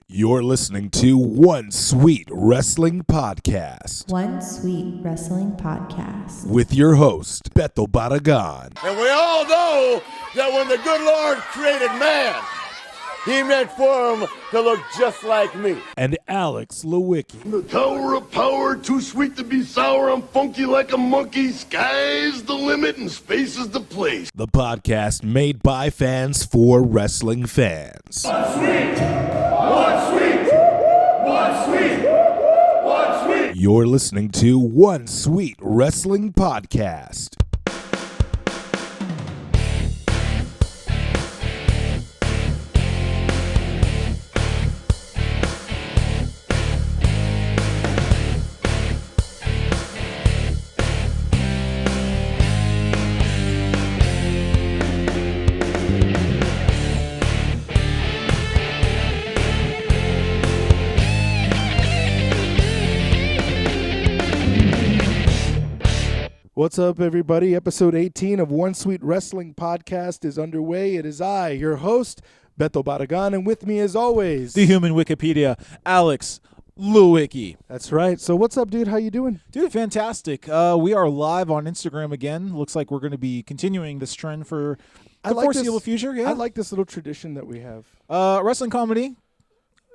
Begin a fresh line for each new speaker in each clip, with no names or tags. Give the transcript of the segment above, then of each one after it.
You're listening to One Sweet Wrestling Podcast.
One Sweet Wrestling Podcast.
With your host, Beto Barragan.
And we all know that when the good Lord created man, he meant for him to look just like me.
And Alex Lewicki.
The tower of power, too sweet to be sour. I'm funky like a monkey. Sky's the limit and space is the place.
The podcast made by fans for wrestling fans.
One sweet, one sweet, one sweet, one sweet.
You're listening to One Sweet Wrestling Podcast. What's up, everybody? Episode 18 of One Sweet Wrestling Podcast is underway. It is I, your host, Beto Barragan, and with me, as always,
the human Wikipedia, Alex Lewicki.
That's right. So what's up, dude? How you doing?
Dude, fantastic. We are live on Instagram again. Looks like we're going to be continuing this trend for the foreseeable future. Yeah,
I like this little tradition that we have.
Wrestling comedy.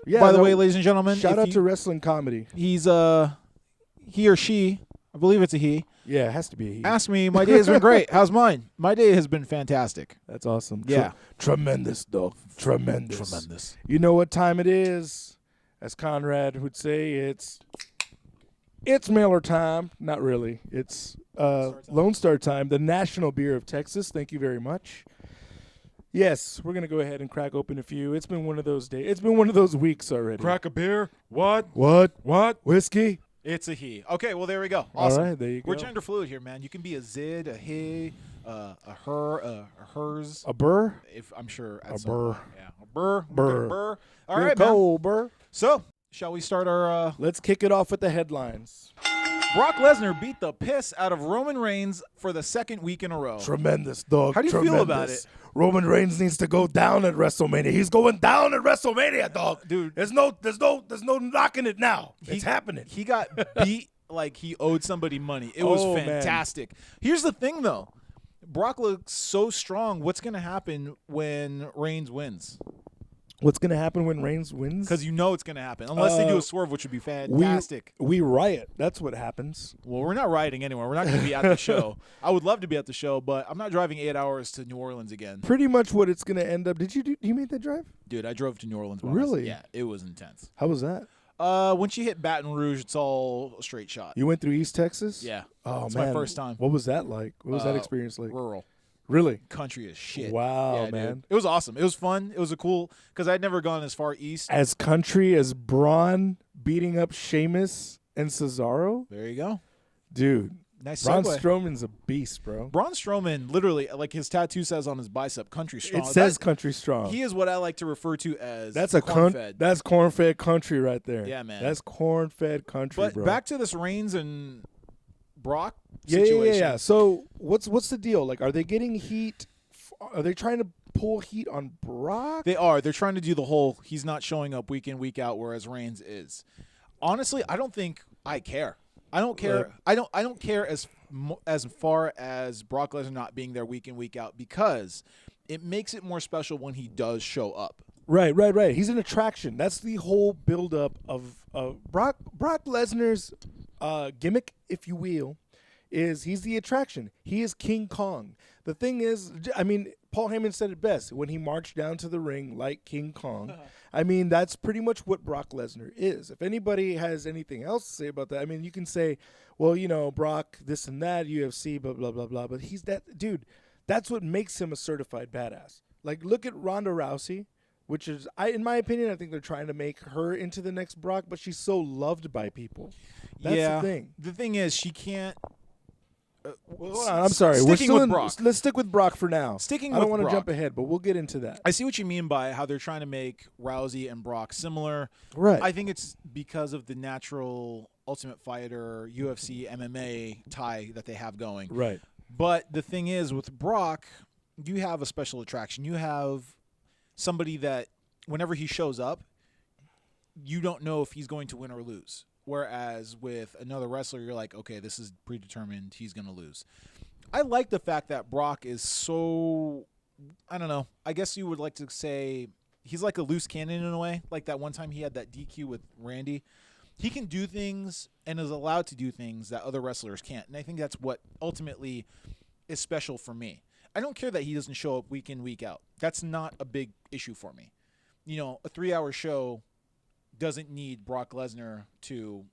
Yeah.
By the way, ladies and gentlemen,
shout out to wrestling comedy.
He's he or she, I believe it's a he.
Yeah, it has to be a he.
Ask me. My day has been great. How's mine? My day has been fantastic.
That's awesome.
Yeah.
Tremendous, dog. Tremendous.
Tremendous.
You know what time it is? As Conrad would say, it's Mailer time. Not really. It's Lone Star time, the national beer of Texas. Thank you very much. Yes, we're going to go ahead and crack open a few. It's been one of those days. It's been one of those weeks already.
Crack a beer? What?
What? Whiskey?
It's a he. Okay, well, there we go. Awesome.
All right, there you go.
We're gender fluid here, man. You can be a zid, a he, a her, a hers.
A burr?
If I'm sure.
A burr.
Yeah, a burr.
Burr.
Burr. All
You're
right, man.
cold, burr.
So, shall we start our...
Let's kick it off with the headlines.
Brock Lesnar beat the piss out of Roman Reigns for the second week in a row.
Tremendous, dog.
How do you feel about it?
Roman Reigns needs to go down at WrestleMania. He's going down at WrestleMania, dog.
Dude.
There's no knocking it now. It's happening.
He got beat like he owed somebody money. It was fantastic. Man. Here's the thing, though. Brock looks so strong. What's going to happen when Reigns wins?
What's going to happen when Reigns wins?
Because you know it's going to happen. Unless they do a swerve, which would be fantastic.
We riot. That's what happens.
Well, we're not rioting anywhere. We're not going to be at the show. I would love to be at the show, but I'm not driving 8 hours to New Orleans again.
Pretty much what it's going to end up. You made that drive?
Dude, I drove to New Orleans.
Really?
Yeah, it was intense.
How was that?
Once you hit Baton Rouge, it's all a straight shot.
You went through East Texas?
Yeah.
Oh,
it's
man.
my first time.
What was that like? What was that experience like?
Rural.
Really?
Country as shit.
Wow,
yeah,
man.
Dude. It was awesome. It was fun. It was a cool, because I'd never gone as far east.
As country as Braun beating up Sheamus and Cesaro?
There you go.
Dude.
Nice
Braun
segue.
Strowman's a beast, bro.
Braun Strowman, literally, like his tattoo says on his bicep, country strong.
It says country strong.
He is what I like to refer to as
That's a
corn-fed.
That's corn-fed country right there.
Yeah, man.
That's corn-fed country,
But
bro.
back to this Reigns and Brock situation.
Yeah. So what's the deal? Like, are they getting heat? Are they trying to pull heat on Brock?
They are. They're trying to do the whole he's not showing up week in, week out, whereas Reigns is. Honestly, I don't think I care. I don't care. I don't care as far as Brock Lesnar not being there week in, week out, because it makes it more special when he does show up.
Right. He's an attraction. That's the whole buildup of Brock Lesnar's gimmick, if you will, is he's the attraction. He is King Kong. The thing is, I mean, Paul Heyman said it best when he marched down to the ring like King Kong. I mean, that's pretty much what Brock Lesnar is. If anybody has anything else to say about that, I mean, you can say, well, you know, Brock, this and that, UFC, blah, blah, blah, blah. But he's that dude. That's what makes him a certified badass. Like, look at Ronda Rousey, which is, in my opinion, I think they're trying to make her into the next Brock, but she's so loved by people. That's the thing.
The thing is, she can't.
I'm sorry.
Sticking with Brock.
Let's stick with Brock for now.
Sticking
I don't
with
want to
Brock.
jump ahead, but we'll get into that.
I see what you mean by how they're trying to make Rousey and Brock similar.
Right.
I think it's because of the natural Ultimate Fighter, UFC, MMA tie that they have going.
Right.
But the thing is, with Brock, you have a special attraction. You have somebody that whenever he shows up, you don't know if he's going to win or lose. Whereas with another wrestler, you're like, okay, this is predetermined. He's going to lose. I like the fact that Brock is so, I don't know. I guess you would like to say he's like a loose cannon in a way. Like that one time he had that DQ with Randy. He can do things and is allowed to do things that other wrestlers can't. And I think that's what ultimately is special for me. I don't care that he doesn't show up week in, week out. That's not a big issue for me. You know, a 3-hour show doesn't need Brock Lesnar to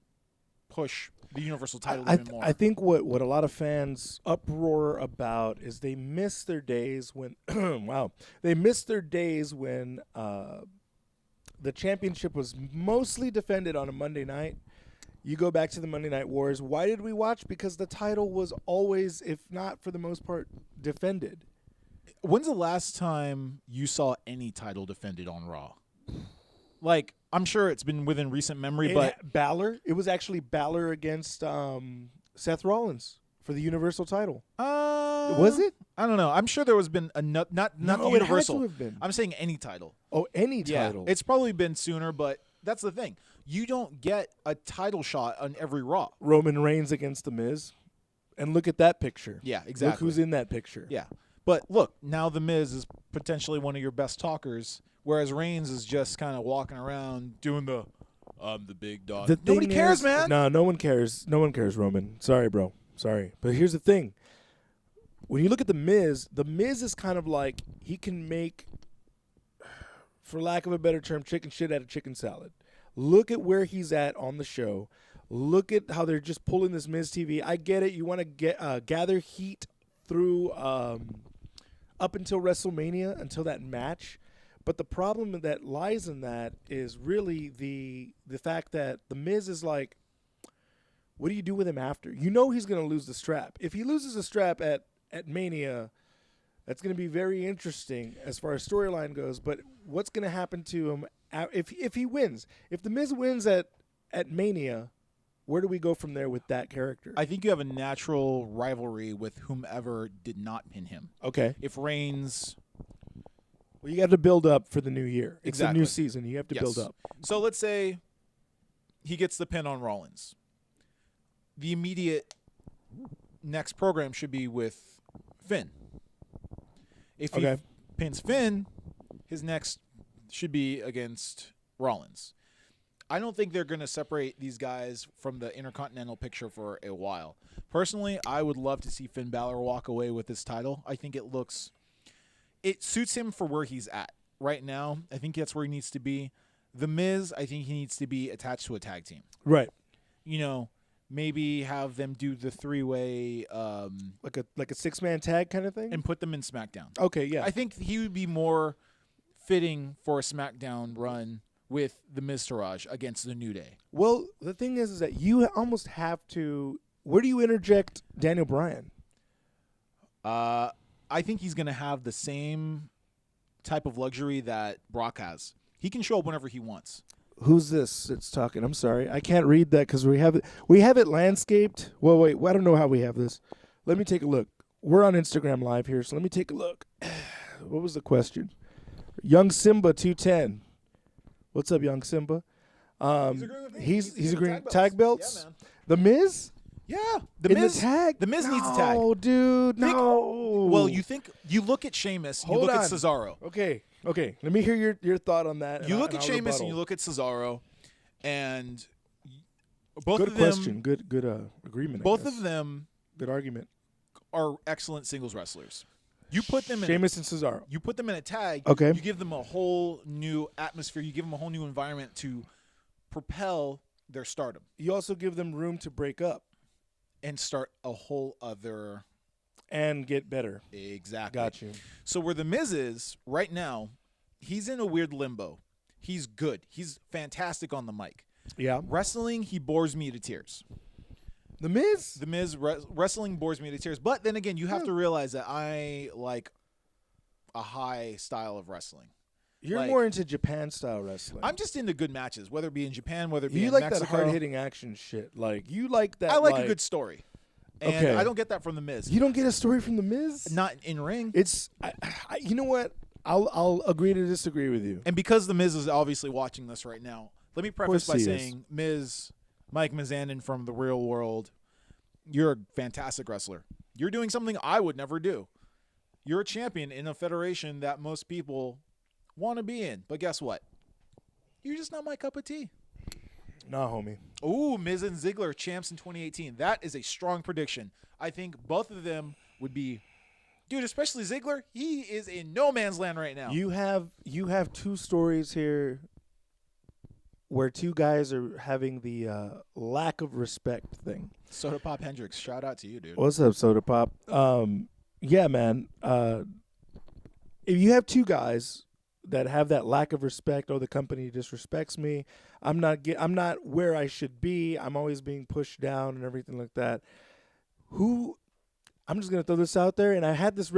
push the Universal title even more.
I think what a lot of fans uproar about is they miss their days when they miss their days when the championship was mostly defended on a Monday night. You go back to the Monday Night Wars. Why did we watch? Because the title was always, if not for the most part, defended.
When's the last time you saw any title defended on Raw? Like, I'm sure it's been within recent memory, but
Balor. It was actually Balor against Seth Rollins for the Universal title. Was it?
I don't know. I'm sure there was been not the Universal.
It had to have been.
I'm saying any title.
Oh, any title.
Yeah, it's probably been sooner, but that's the thing. You don't get a title shot on every Raw.
Roman Reigns against The Miz. And look at that picture.
Yeah, exactly.
Look who's in that picture.
Yeah. But look, now The Miz is potentially one of your best talkers, whereas Reigns is just kind of walking around doing the big dog. Nobody cares, man.
No one cares. No one cares, Roman. Sorry, bro. Sorry. But here's the thing. When you look at The Miz is kind of like he can make, for lack of a better term, chicken shit out of chicken salad. Look at where he's at on the show. Look at how they're just pulling this Miz TV. I get it. You want to get gather heat through up until WrestleMania, until that match. But the problem that lies in that is really the fact that The Miz is like, what do you do with him after? You know he's going to lose the strap. If he loses the strap at Mania, that's going to be very interesting as far as storyline goes. But what's going to happen to him if he wins? If The Miz wins at Mania, where do we go from there with that character?
I think you have a natural rivalry with whomever did not pin him.
Okay.
If Reigns...
Well, you got to build up for the new year. It's
Exactly.
a new season. You have to build up.
So let's say he gets the pin on Rollins. The immediate next program should be with Finn. If he pins Finn, his next should be against Rollins. I don't think they're going to separate these guys from the Intercontinental picture for a while. Personally, I would love to see Finn Balor walk away with this title. I think it suits him for where he's at right now. I think that's where he needs to be. The Miz, I think he needs to be attached to a tag team.
Right.
You know, maybe have them do the 3-way
like a 6-man tag kind of thing?
and put them in SmackDown.
Okay, yeah.
I think he would be more fitting for a SmackDown run with the Miz Taraj against the New Day.
Well, the thing is that you almost have to. Where do you interject Daniel Bryan?
I think he's going to have the same type of luxury that Brock has. He can show up whenever he wants.
Who's this that's talking? I'm sorry. I can't read that because we have it landscaped. Well, wait. I don't know how we have this. Let me take a look. We're on Instagram Live here, so let me take a look. What was the question? Young Simba 210. What's up, Young Simba? He's agreeing. Tag belts.
Yeah, man.
The Miz?
Yeah,
The Miz
needs a tag.
No, dude. No.
Well, you look at Sheamus, and you look at Cesaro.
Okay. Let me hear your thought on that.
You look at Sheamus and you look at Cesaro, and both
good
of them.
Question. Good agreement.
Both of them
good argument.
are excellent singles wrestlers. You put them in
Sheamus and Cesaro.
You put them in a tag.
Okay.
You give them a whole new atmosphere. You give them a whole new environment to propel their stardom
You also give them room to break up
and start a whole other.
and get better.
Exactly.
Got you.
So where the Miz is right now, he's in a weird limbo. He's good. He's fantastic on the mic.
Yeah.
Wrestling, he bores me to tears.
The Miz?
The Miz wrestling bores me to tears. But then again, you have to realize that I like a high style of wrestling.
You're
like-
more into Japan style wrestling.
I'm just into good matches, whether it be in Japan, whether it be
you
in
like
Mexico.
that hard hitting action shit. Like you like that.
I like a good story. And
Okay.
I don't get that from the Miz.
You don't get a story from the Miz?
Not in ring.
It's you know what? I'll agree to disagree with you.
And because the Miz is obviously watching this right now, let me preface by
he is.
saying, Mike Mizanin from the real world, you're a fantastic wrestler. You're doing something I would never do. You're a champion in a federation that most people want to be in. But guess what? You're just not my cup of tea.
Nah, homie.
Ooh, Miz and Ziggler, champs in 2018. That is a strong prediction. I think both of them would be, dude, especially Ziggler. He is in no man's land right now.
You have two stories here where two guys are having the lack of respect thing.
Soda Pop Hendricks, shout out to you, dude.
What's up, Soda Pop? Yeah, man. If you have two guys that have that lack of respect, oh, the company disrespects me, I'm not where I should be, I'm always being pushed down and everything like that. I'm just gonna throw this out there, and I had this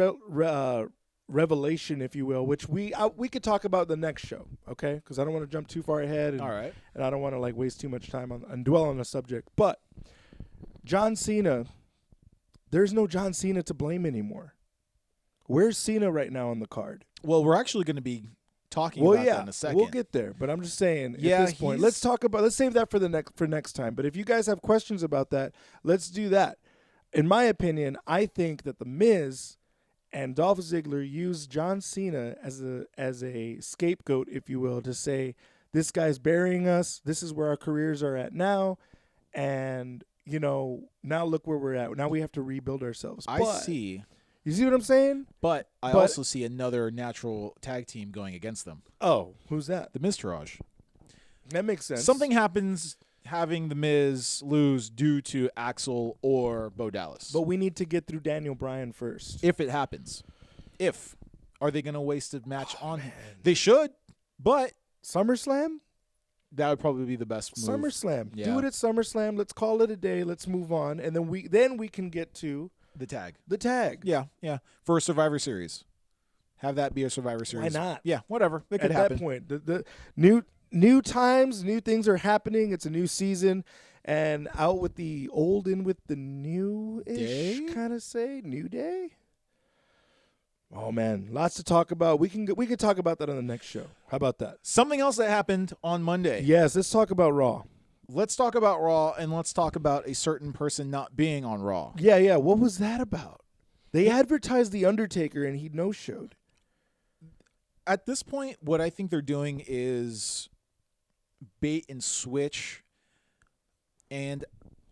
revelation, if you will, which we could talk about the next show, okay? Because I don't want to jump too far ahead, and,
All right.
and I don't want to like waste too much time on and dwell on the subject. But John Cena, there's no John Cena to blame anymore. Where's Cena right now on the card?
Well, we're actually going to be talking about that in a second.
We'll get there, but I'm just saying
Yeah,
at this point, let's save that for next time. But if you guys have questions about that, let's do that. In my opinion, I think that The Miz and Dolph Ziggler used John Cena as a scapegoat, if you will, to say this guy's burying us. This is where our careers are at now, and now look where we're at. Now we have to rebuild ourselves.
I see.
You see what I'm saying?
But I also see another natural tag team going against them.
Oh, who's that?
The Miztourage.
That makes sense.
Something happens having The Miz lose due to Axel or Bo Dallas.
But we need to get through Daniel Bryan first.
If it happens. Are they going to waste a match on him? They should, but
SummerSlam?
that would probably be the best move.
SummerSlam.
Yeah.
Do it at SummerSlam. Let's call it a day. Let's move on. And then we can get to
The tag.
the tag.
Yeah. For a Survivor Series. Have that be a Survivor Series.
Why not?
Yeah, whatever. It could
At
happen.
that point, the new times, new things are happening. It's a new season, and out with the old, in with the new-ish,
Day?
kind of say new day. Oh man, lots to talk about. We can talk about that on the next show. How about that?
Something else that happened on Monday.
Yes, let's talk about Raw.
Let's talk about Raw, and let's talk about a certain person not being on Raw.
Yeah. What was that about? They advertised The Undertaker, and he no-showed.
At this point, what I think they're doing is bait and switch. And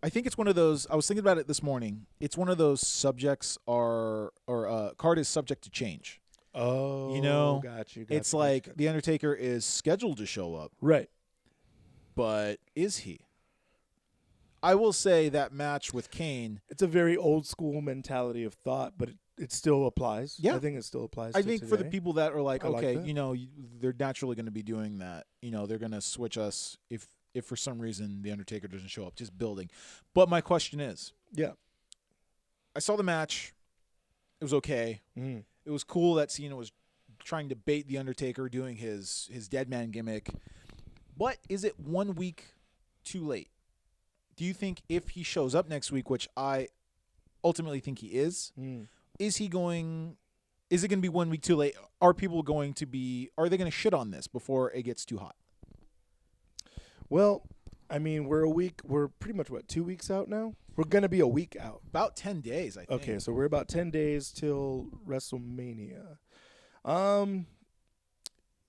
I think it's one of those, I was thinking about it this morning. It's one of those subjects card is subject to change.
Oh, got you.
It's like The Undertaker is scheduled to show up,
right.
but is he? I will say that match with Kane.
It's a very old school mentality of thought, but it still applies.
Yeah.
I think it still applies.
I
to
think for the
today.
people that are like,
I like
okay,
that.
they're naturally going to be doing that. They're going to switch us if for some reason The Undertaker doesn't show up, just building. But my question is,
Yeah.
I saw the match. It was okay.
Mm.
It was cool that Cena was trying to bait The Undertaker doing his dead man gimmick. But is it 1 week too late? Do you think if he shows up next week, which I ultimately think he is, is it going to be 1 week too late? Are they going to shit on this before it gets too hot?
Well, I mean, we're pretty much, 2 weeks out now? We're going to be a week out.
About 10 days, I think.
Okay, so we're about 10 days till WrestleMania.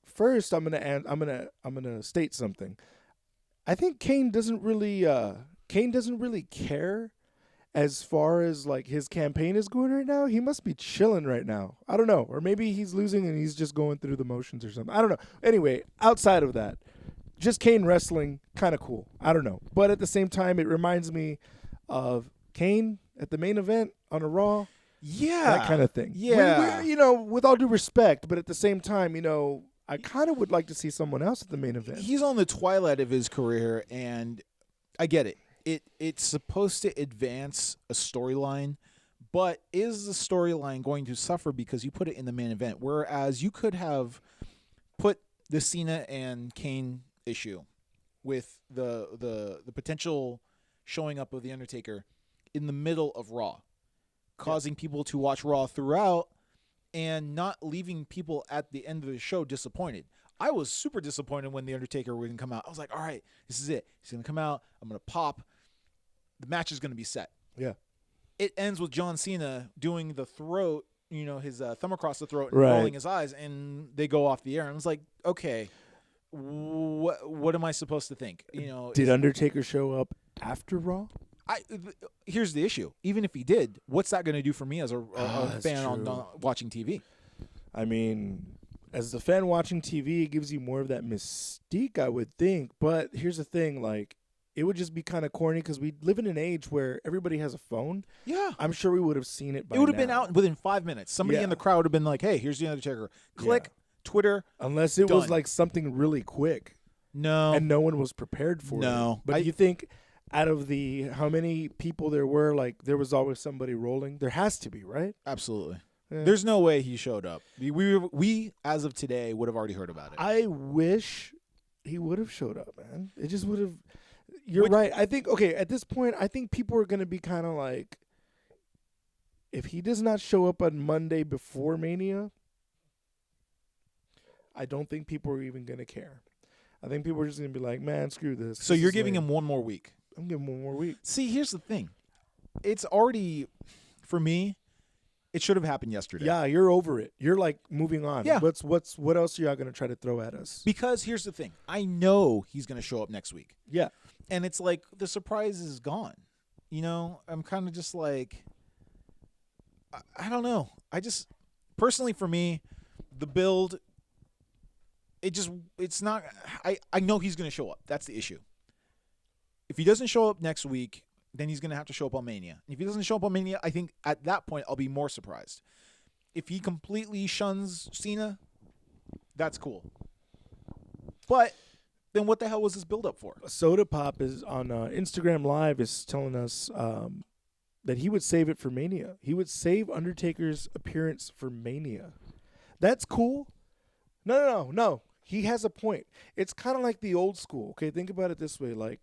First, I'm gonna state something. I think Kane doesn't really care as far as like his campaign is going right now. He must be chilling right now. I don't know, or maybe he's losing and he's just going through the motions or something. I don't know. Anyway, outside of that, just Kane wrestling, kind of cool. I don't know, but at the same time, it reminds me of Kane at the main event on a Raw.
Yeah.
That kind of thing.
Yeah.
With all due respect, but at the same time, I kind of would like to see someone else at the main event.
He's on the twilight of his career, and I get it. It's supposed to advance a storyline, but is the storyline going to suffer because you put it in the main event? Whereas you could have put the Cena and Kane issue with the potential showing up of The Undertaker in the middle of Raw, causing people to watch Raw throughout and not leaving people at the end of the show disappointed. I was super disappointed when The Undertaker wouldn't come out. I was like, all right, this is it. He's going to come out. I'm going to pop. The match is going to be set.
Yeah.
It ends with John Cena doing the throat, his thumb across the throat and
Right.
rolling his eyes, and they go off the air. And I was like, okay, what am I supposed to think?
Did Undertaker show up after Raw?
Here's the issue. Even if he did, what's that going to do for me as a
That's
fan on
true.
watching TV?
I mean, as the fan watching TV, it gives you more of that mystique, I would think. But here's the thing, like, it would just be kind of corny because we live in an age where everybody has a phone.
Yeah.
I'm sure we would have seen it by
It would have been
now.
out within 5 minutes. Somebody
Yeah.
in the crowd would have been like, hey, here's The Undertaker. Click, Twitter.
Unless it was
Done.
like something really quick
No.
and no one was prepared for it.
No.
But you think out of the how many people there were, like there was always somebody rolling? There has to be, right?
Absolutely.
Yeah.
There's no way he showed up. We as of today, would have already heard about it.
I wish he would have showed up, man. It just would have. You're right. I think, okay, at this point, I think people are going to be kind of like, if he does not show up on Monday before Mania, I don't think people are even going to care. I think people are just going to be like, man, screw this.
So
This
you're
is
giving
lame.
him one more week.
I'm giving him one more week.
See, here's the thing. It's already, for me, it should have happened yesterday.
Yeah, you're over it. You're like moving on.
Yeah.
What else are y'all going to try to throw at us?
Because here's the thing. I know he's going to show up next week.
Yeah.
And it's like the surprise is gone. I'm kind of just like, I don't know. I just, personally for me, the build, it's not, I know he's going to show up. That's the issue. If he doesn't show up next week, then he's going to have to show up on Mania. And if he doesn't show up on Mania, I think at that point I'll be more surprised. If he completely shuns Cena, that's cool. But then what the hell was this build up for?
Soda Pop is on Instagram Live is telling us that he would save it for Mania. He would save Undertaker's appearance for Mania. That's cool. No. He has a point. It's kind of like the old school. Okay, think about it this way: like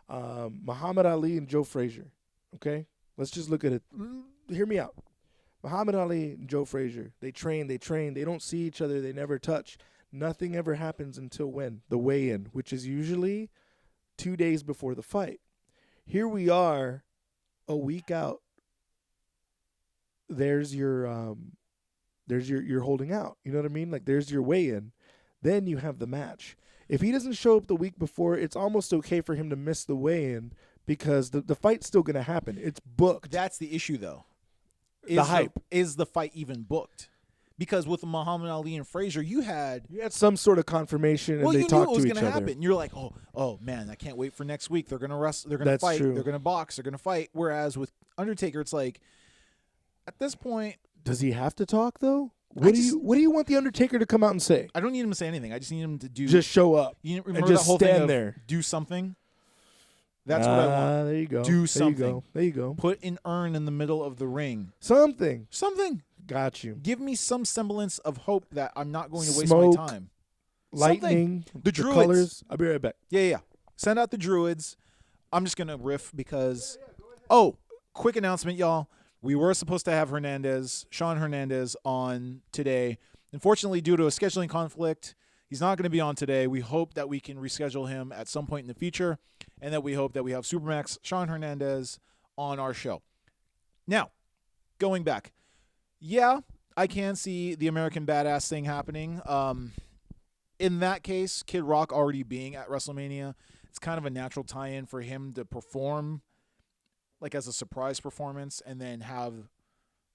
Muhammad Ali and Joe Frazier. Okay, let's just look at it. Hear me out. Muhammad Ali and Joe Frazier. They train. They don't see each other. They never touch. Nothing ever happens until when? The weigh-in, which is usually 2 days before the fight. Here we are, a week out. There's your you're holding out. You know what I mean? Like there's your weigh-in. Then you have the match. If he doesn't show up the week before, it's almost okay for him to miss the weigh-in because the fight's still going to happen. It's booked.
That's the issue, though.
The hype.
Is the fight even booked? Because with Muhammad Ali and Frazier, you had
some sort of confirmation, and they
you
talked
knew it was
to each
gonna
other.
happen. You're like, oh man, I can't wait for next week. They're gonna wrestle. They're gonna
That's
fight.
true.
They're gonna box. They're gonna fight. Whereas with Undertaker, it's like, at this point,
Does he have to talk though? What do you want the Undertaker to come out and say?
I don't need him to say anything. I just need him to do.
Just show up
you
and
remember
just
that whole
stand
thing of
there.
do something. That's what I want.
There you go.
Do something.
There you go.
Put an urn in the middle of the ring.
Something. Got you.
Give me some semblance of hope that I'm not going to waste
Smoke.
my time.
Lightning.
The Druids.
colors. I'll be right back.
Yeah. Send out the Druids. I'm just going to riff because... Oh, quick announcement, y'all. We were supposed to have Sean Hernandez, on today. Unfortunately, due to a scheduling conflict, he's not going to be on today. We hope that we can reschedule him at some point in the future, and that we hope that we have Supermax Sean Hernandez on our show. Now, going back. Yeah, I can see the American Badass thing happening. In that case, Kid Rock already being at WrestleMania, it's kind of a natural tie-in for him to perform like as a surprise performance and then have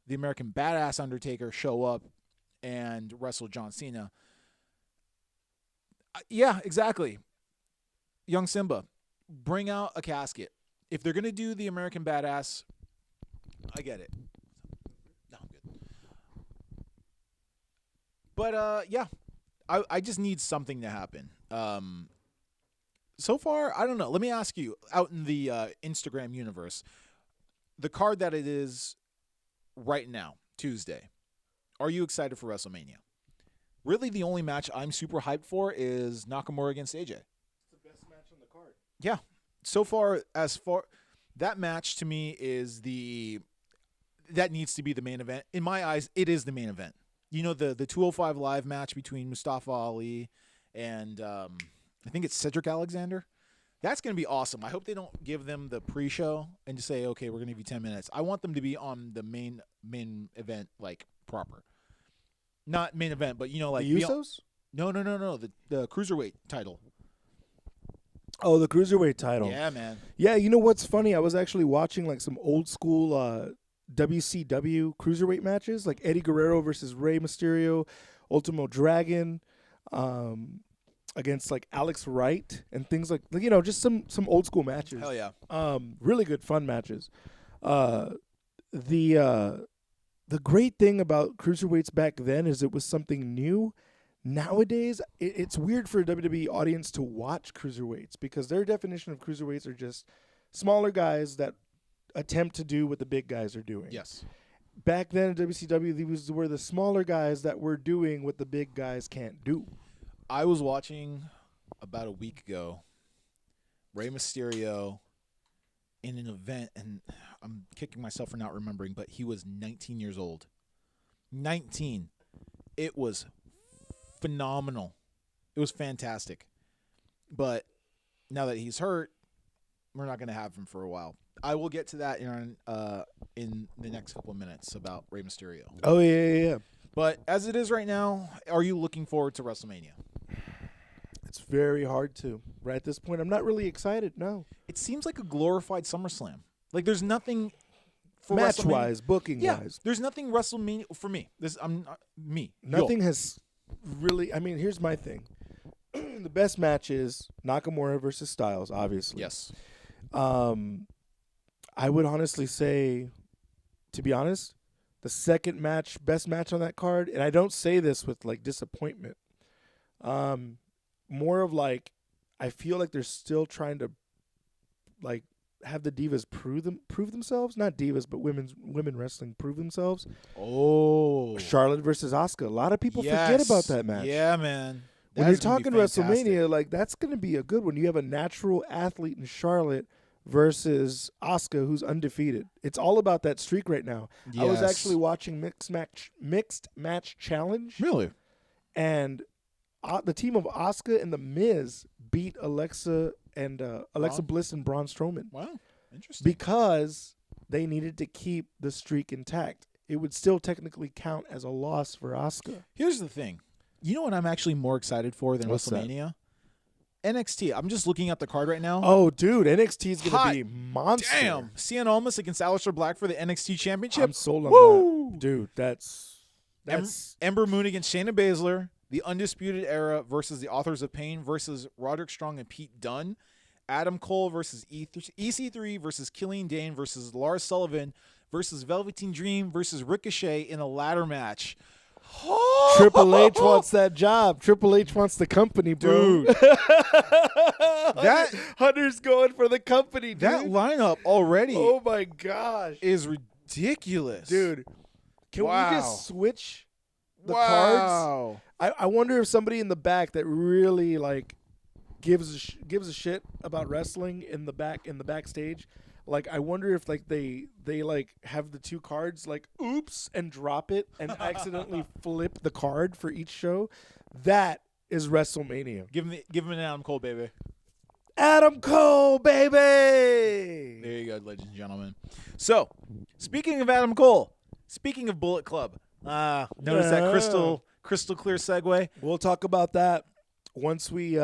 the American Badass Undertaker show up and wrestle John Cena. Yeah, exactly. Young Simba, bring out a casket. If they're going to do the American Badass, I get it. No, I'm good. But, yeah, I just need something to happen. So far, I don't know. Let me ask you, out in the Instagram universe, the card that it is right now, Tuesday, are you excited for WrestleMania? Really, the only match I'm super hyped for is Nakamura against AJ. It's
the best match on the card.
Yeah. So far, that match to me is that needs to be the main event. In my eyes, it is the main event. You know, the 205 Live match between Mustafa Ali and I think it's Cedric Alexander. That's going to be awesome. I hope they don't give them the pre-show and just say, okay, we're going to give you 10 minutes. I want them to be on the main event, like, proper. Not main event, but, like...
The Usos?
No. The Cruiserweight title.
Oh, the Cruiserweight title.
Yeah, man.
Yeah, you know what's funny? I was actually watching, like, some old school WCW Cruiserweight matches, like Eddie Guerrero versus Rey Mysterio, Ultimo Dragon, against like Alex Wright and things like just some old school matches.
Hell yeah.
Really good fun matches. The great thing about cruiserweights back then is it was something new. Nowadays, it's weird for a WWE audience to watch cruiserweights because their definition of cruiserweights are just smaller guys that attempt to do what the big guys are doing.
Yes.
Back then in WCW, these were the smaller guys that were doing what the big guys can't do.
I was watching about a week ago Rey Mysterio in an event, and I'm kicking myself for not remembering, but he was 19 years old. 19. It was phenomenal. It was fantastic. But now that he's hurt, we're not going to have him for a while. I will get to that in the next couple of minutes about Rey Mysterio.
Oh, yeah.
But as it is right now, are you looking forward to WrestleMania?
It's very hard to. Right at this point, I'm not really excited, no.
It seems like a glorified SummerSlam. Like, there's nothing for
match-wise, booking-wise.
There's nothing WrestleMania for me.
Nothing has really. I mean, here's my thing. The best match is Nakamura versus Styles, obviously.
Yes.
I would honestly say, to be honest, the second match, best match on that card, and I don't say this with like disappointment. More of like, I feel like they're still trying to like have the divas prove themselves. Not divas, but women wrestling prove themselves.
Oh,
Charlotte versus Asuka. A lot of people forget about that match.
Yeah, man.
When you're talking WrestleMania, like that's going to be a good one. You have a natural athlete in Charlotte versus Asuka, who's undefeated. It's all about that streak right now.
Yes.
I was actually watching mixed match challenge.
Really?
And the team of Asuka and The Miz beat Alexa Bliss and Braun Strowman.
Wow, interesting.
Because they needed to keep the streak intact. It would still technically count as a loss for Asuka.
Here's the thing. You know what I'm actually more excited for than WrestleMania? NXT. I'm just looking at the card right now.
Oh, dude, NXT is going to be monster.
Damn. Cien Almas against Aleister Black for the NXT Championship.
I'm sold on that. Dude, that's
Ember Moon against Shayna Baszler. The Undisputed Era versus the Authors of Pain versus Roderick Strong and Pete Dunne. Adam Cole versus EC3 versus Killian Dane versus Lars Sullivan versus Velveteen Dream versus Ricochet in a ladder match.
Triple H wants that job. Triple H wants the company, bro.
Dude.
Hunter's going for the company, dude.
That lineup already
oh my gosh,
is ridiculous.
Dude. Can we just switch the
cards?
I wonder if somebody in the back that really like gives a shit about wrestling in the backstage, like I wonder if like they like have the two cards like oops and drop it and accidentally flip the card for each show. That is WrestleMania.
Give him an Adam Cole, baby.
Adam Cole, baby.
There you go, ladies and gentlemen. So, speaking of Adam Cole, speaking of Bullet Club, notice that crystal clear segue.
We'll talk about that once we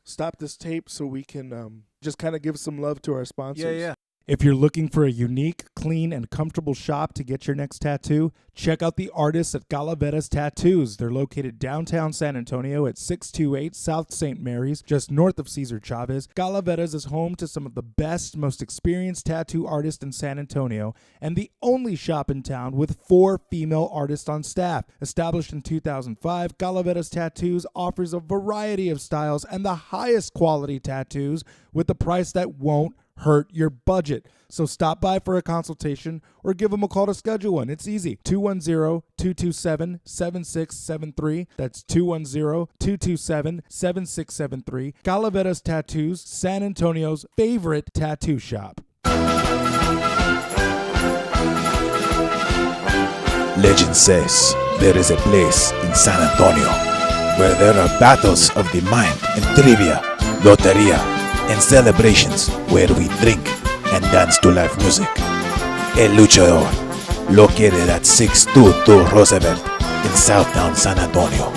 stop this tape so we can just kind of give some love to our sponsors.
Yeah.
If you're looking for a unique, clean, and comfortable shop to get your next tattoo, check out the artists at Galaveras Tattoos. They're located downtown San Antonio at 628 South St. Mary's, just north of Cesar Chavez. Galaveras is home to some of the best, most experienced tattoo artists in San Antonio, and the only shop in town with 4 female artists on staff. Established in 2005, Galaveras Tattoos offers a variety of styles and the highest quality tattoos with a price that won't hurt your budget. So stop by for a consultation or give them a call to schedule one. It's easy. 210-227-7673. That's 210-227-7673. Galaveras Tattoos, San Antonio's favorite tattoo shop.
Legend says there is a place in San Antonio where there are battles of the mind and trivia, loteria, and celebrations where we drink and dance to live music. El Luchador, located at 622 Roosevelt in Southtown San Antonio.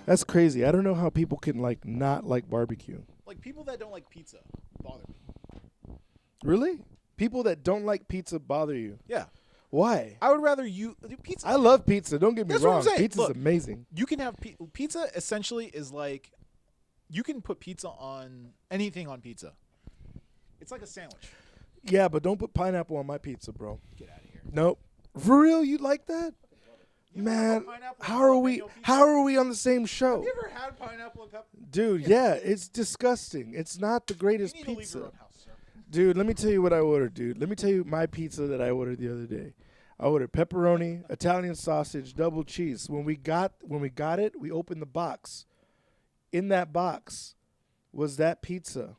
That's crazy. I don't know how people can like not like barbecue.
Like people that don't like pizza bother me.
Really? People that don't like pizza bother you?
Yeah.
Why?
I would rather you pizza.
I love pizza. Don't get me
That's what
wrong.
I'm saying.
Pizza's
Look,
amazing.
You can have pizza. Essentially, is like you can put pizza on anything on pizza. It's like a sandwich.
Yeah, but don't put pineapple on my pizza, bro.
Get out of here.
Nope. For real, you like that? Man, how are we on the same show?
Have you ever had pineapple and pepper?
Dude, yeah, it's disgusting. It's not the greatest
You need
pizza.
to leave your own house, sir.
Dude, let me tell you what I ordered, dude. Let me tell you my pizza that I ordered the other day. I ordered pepperoni, Italian sausage, double cheese. When we got it, we opened the box. In that box was that pizza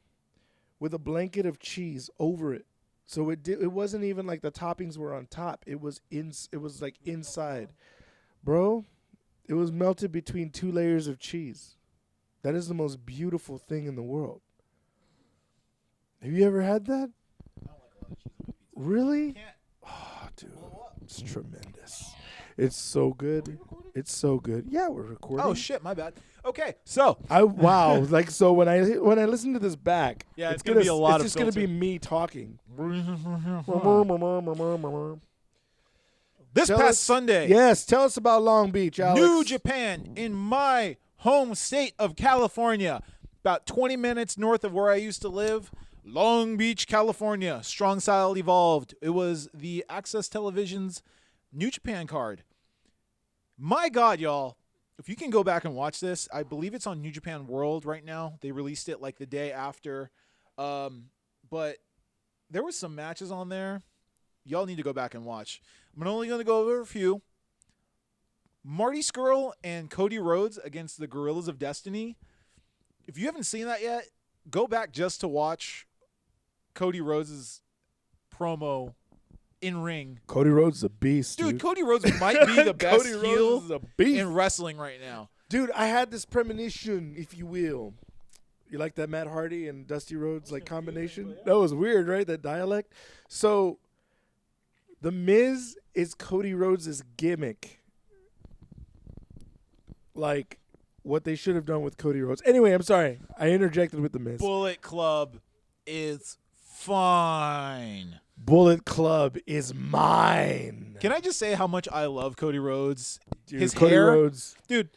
with a blanket of cheese over it. So it wasn't even like the toppings were on top. It was like inside. Bro, it was melted between 2 layers of cheese. That is the most beautiful thing in the world. Have you ever had that? Really? Oh, dude, it's tremendous. It's so good. It's so good. Yeah, we're recording.
Oh shit, my bad. Okay, so
Wow, like so when I listen to this back,
Yeah, it's gonna be a lot
It's
of
just gonna be
filter.
me talking.
this
Tell
past
us-
Sunday,
Yes, tell us about Long Beach, Alex.
New Japan in my home state of California, about 20 minutes north of where I used to live, Long Beach, California. Strong Style Evolved. It was the Access Television's New Japan card. My God, y'all. If you can go back and watch this, I believe it's on New Japan World right now. They released it like the day after. But there was some matches on there. Y'all need to go back and watch. I'm only going to go over a few. Marty Scurll and Cody Rhodes against the Gorillas of Destiny. If you haven't seen that yet, go back just to watch Cody Rhodes' promo in ring.
Cody Rhodes is a beast,
Dude,
dude.
Cody Rhodes might be the best
Cody Rhodes
heel
is a beast.
in wrestling right now.
Dude, I had this premonition, if you will. You like that Matt Hardy and Dusty Rhodes like combination? That was weird, right? That dialect. So, The Miz is Cody Rhodes' gimmick. Like what they should have done with Cody Rhodes. Anyway, I'm sorry. I interjected with The Miz.
Bullet Club is fine.
Bullet Club is mine.
Can I just say how much I love Cody Rhodes?
Dude,
His
Cody
hair,
Rhodes.
dude.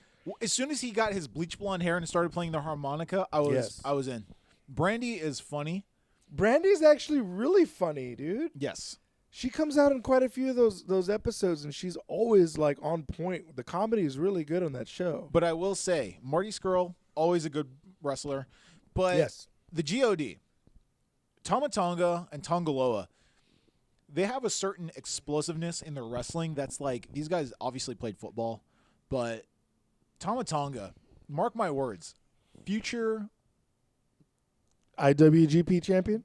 As soon as he got his bleach blonde hair and started playing the harmonica, I was in. Brandy is funny.
Brandy's actually really funny, dude.
Yes.
She comes out in quite a few of those episodes, and she's always like on point. The comedy is really good on that show.
But I will say, Marty Scurll, always a good wrestler. But
Yes.
the GOD, Tama Tonga and Tongaloa, they have a certain explosiveness in their wrestling that's like, these guys obviously played football, but Tama Tonga, mark my words, future
IWGP champion,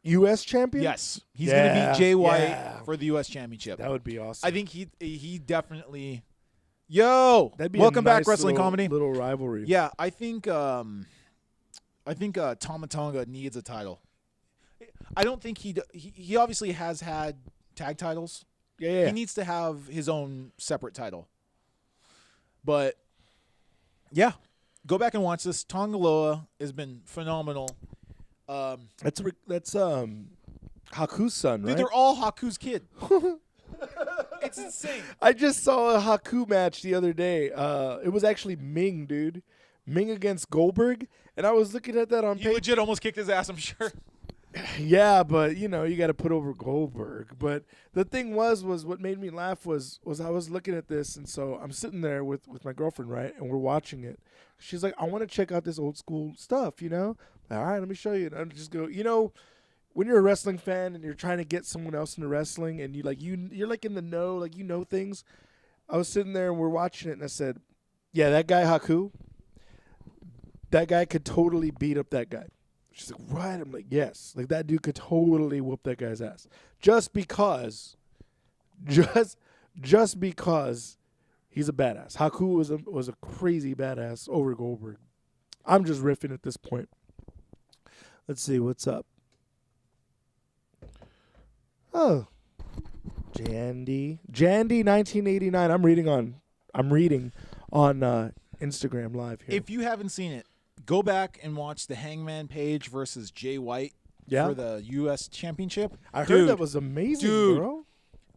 U.S. champion.
yes, he's going to
Yeah,
beat Jay White
yeah.
for the U.S. Championship.
That would be awesome.
I think he definitely. Yo,
That'd be
welcome
a nice
back, Wrestling
little,
Comedy.
Little rivalry.
Yeah, I think Tama Tonga needs a title. I don't think he obviously has had tag titles.
Yeah.
He needs to have his own separate title. But yeah, go back and watch this. Tongaloa has been phenomenal.
That's Haku's son,
Dude,
right?
they're all Haku's kid. It's insane.
I just saw a Haku match the other day. It was actually Ming, dude. Ming against Goldberg, and I was looking at that on
He
page.
legit almost kicked his ass, I'm sure.
Yeah, but you got to put over Goldberg. But the thing was what made me laugh was I was looking at this, and so I'm sitting there with my girlfriend, right, and we're watching it. She's like, I want to check out this old school stuff, All right, let me show you. And I just go, when you're a wrestling fan and you're trying to get someone else into wrestling, and you're like in the know, like things. I was sitting there and we're watching it, and I said, yeah, that guy Haku, that guy could totally beat up that guy. She's like, what? I'm like, yes. Like, that dude could totally whoop that guy's ass. Just because he's a badass. Haku was a crazy badass over Goldberg. I'm just riffing at this point. Let's see what's up. Oh, Jandy 1989. I'm reading on Instagram Live here.
If you haven't seen it, go back and watch the Hangman Page versus Jay White for the U.S. Championship.
I heard that was amazing, bro.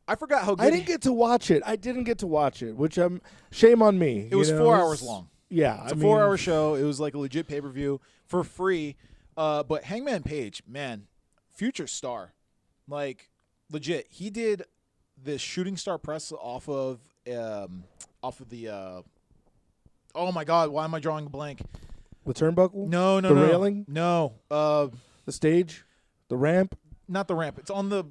I forgot how good
I didn't get to watch it. Which shame on me.
It was 4 hours long.
Yeah,
it's a 4-hour show. It was like a legit pay-per-view for free. But Hangman Page, man, future star, like legit. He did this shooting star press off of the. Oh my God! Why am I drawing a blank?
The turnbuckle?
No.
The railing?
No.
The stage? The ramp?
Not the ramp. It's on the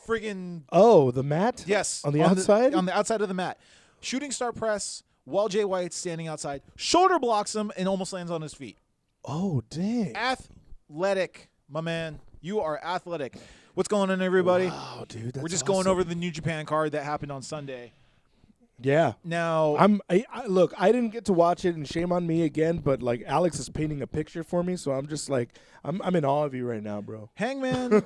friggin'.
Oh, the mat?
Yes.
On the outside?
On the outside of the mat. Shooting star press while Jay White's standing outside. Shoulder blocks him and almost lands on his feet.
Oh, dang.
Athletic, my man. You are athletic. What's going on, everybody?
Wow, dude.
We're just going over the New Japan card that happened on Sunday.
Yeah.
Now,
look, I didn't get to watch it, and shame on me again, but like Alex is painting a picture for me, so I'm just like, I'm in awe of you right now, bro.
Hangman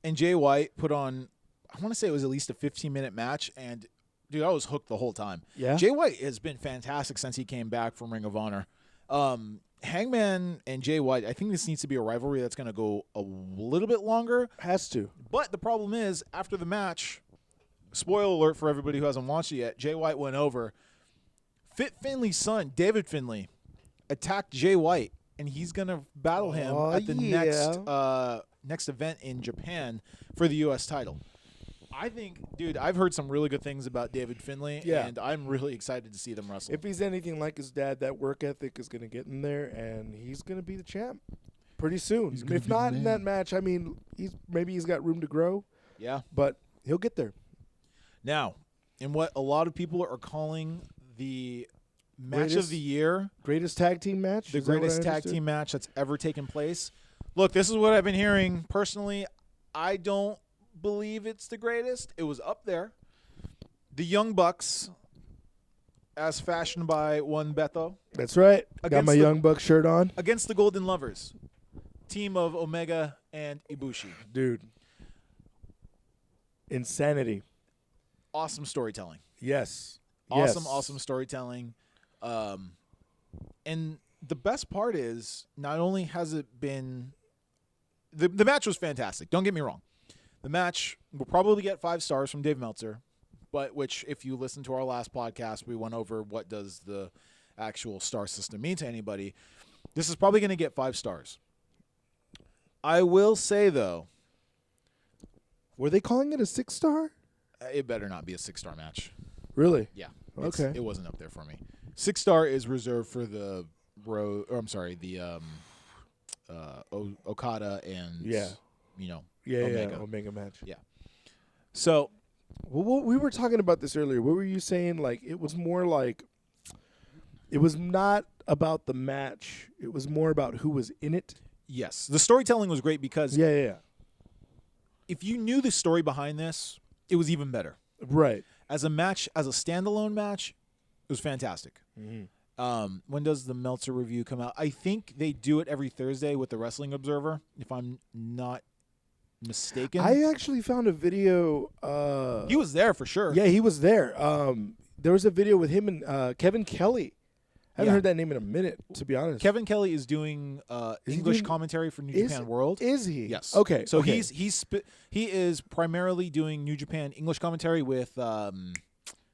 and Jay White put on, I want to say it was at least a 15-minute match, and dude, I was hooked the whole time.
Yeah.
Jay White has been fantastic since he came back from Ring of Honor. Hangman and Jay White, I think this needs to be a rivalry that's going to go a little bit longer.
Has to.
But the problem is, after the match, spoiler alert for everybody who hasn't watched it yet, Jay White went over. Fit Finley's son, David Finley, attacked Jay White, and he's going to battle him at the next event in Japan for the U.S. title. I think, dude, I've heard some really good things about David Finley, and I'm really excited to see them wrestle.
If he's anything like his dad, that work ethic is going to get in there, and he's going to be the champ pretty soon. If not in that match, I mean, maybe he's got room to grow.
Yeah.
But he'll get there.
Now, in what a lot of people are calling the match of the year.
Greatest tag team match?
The greatest tag team match that's ever taken place. Look, this is what I've been hearing. Personally, I don't believe it's the greatest. It was up there. The Young Bucks, as fashioned by one Beto.
That's right. Got my Young Bucks shirt on.
Against the Golden Lovers. Team of Omega and Ibushi.
Dude. Insanity.
Awesome storytelling.
Yes.
Awesome storytelling. And the best part is, not only has it been the match was fantastic. Don't get me wrong. The match will probably get 5 stars from Dave Meltzer, but which, if you listen to our last podcast, we went over what does the actual star system mean to anybody. This is probably going to get 5 stars. I will say, though,
were they calling it a 6-star?
It better not be a 6-star match.
Really?
Yeah.
Okay.
It wasn't up there for me. 6-star is reserved for the Okada and
Omega match.
Yeah. So,
well, we were talking about this earlier. What were you saying? Like, it was more like, it was not about the match. It was more about who was in it.
Yes. The storytelling was great because if you knew the story behind this, it was even better.
Right.
As a match, as a standalone match, it was fantastic.
Mm-hmm.
When does the Meltzer review come out? I think they do it every Thursday with the Wrestling Observer, if I'm not mistaken.
I actually found a video.
He was there for sure.
Yeah, he was there. There was a video with him and Kevin Kelly. I haven't heard that name in a minute, to be honest.
Kevin Kelly is doing English commentary for New Japan World.
Is he?
Yes.
Okay.
So he is primarily doing New Japan English commentary with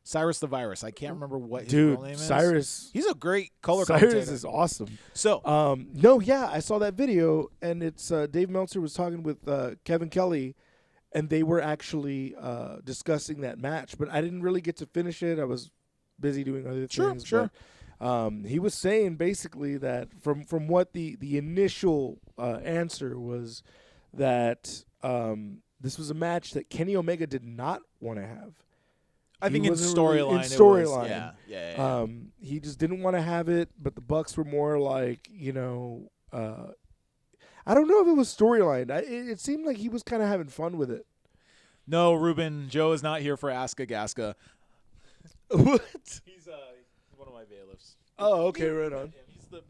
Cyrus the Virus. I can't remember what his real name is.
Cyrus.
He's a great color commentator.
Cyrus is awesome.
So
I saw that video, and it's Dave Meltzer was talking with Kevin Kelly, and they were actually discussing that match. But I didn't really get to finish it. I was busy doing other things.
Sure.
He was saying basically that from what the initial answer was that this was a match that Kenny Omega did not want to have.
I think in storyline.
He just didn't want to have it, but the Bucks were more like, I don't know if it was storyline. It seemed like he was kind of having fun with it.
No, Ruben, Joe is not here for Aska Gaska.
What?
He's one of my bailiffs.
Oh, okay, right on.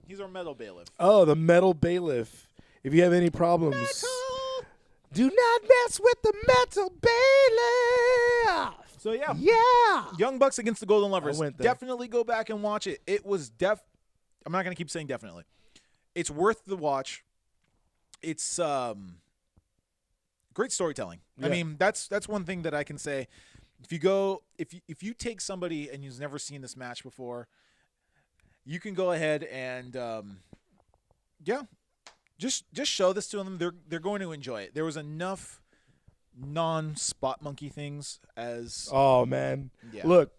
He's our metal bailiff.
Oh, the metal bailiff. If you have any problems, do not mess with the metal bailiff.
So yeah, Young Bucks against the Golden Lovers.
I went there.
Definitely go back and watch it. It was I'm not gonna keep saying definitely. It's worth the watch. It's great storytelling.
Yeah.
I mean, that's one thing that I can say. If you take somebody and who's never seen this match before, you can go ahead and just show this to them. They're going to enjoy it. There was enough non-spot monkey things as
Oh man,
yeah.
Look,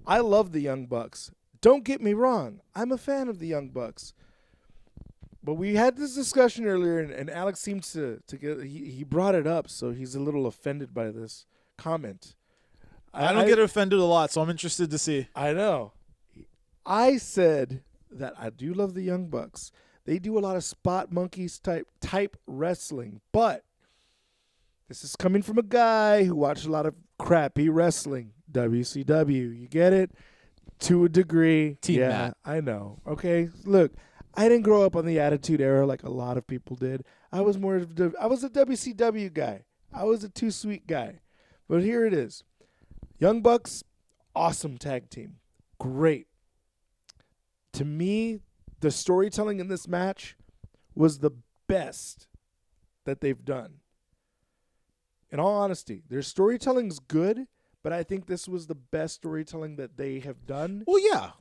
I love the Young Bucks. Don't get me wrong. I'm a fan of the Young Bucks. But we had this discussion earlier, and Alex seems to get he brought it up, so he's a little offended by this comment.
I don't get offended a lot, so I'm interested to see.
I know. I said that I do love the Young Bucks. They do a lot of spot monkeys type wrestling, but this is coming from a guy who watched a lot of crappy wrestling, WCW. You get it? To a degree.
Team
yeah,
Matt.
I know. Okay, look, I didn't grow up on the Attitude Era like a lot of people did. I was a WCW guy. I was a Too Sweet guy. But here it is. Young Bucks, awesome tag team. Great. To me, the storytelling in this match was the best that they've done. In all honesty, their storytelling's good, but I think this was the best storytelling that they have done.
Well, yeah.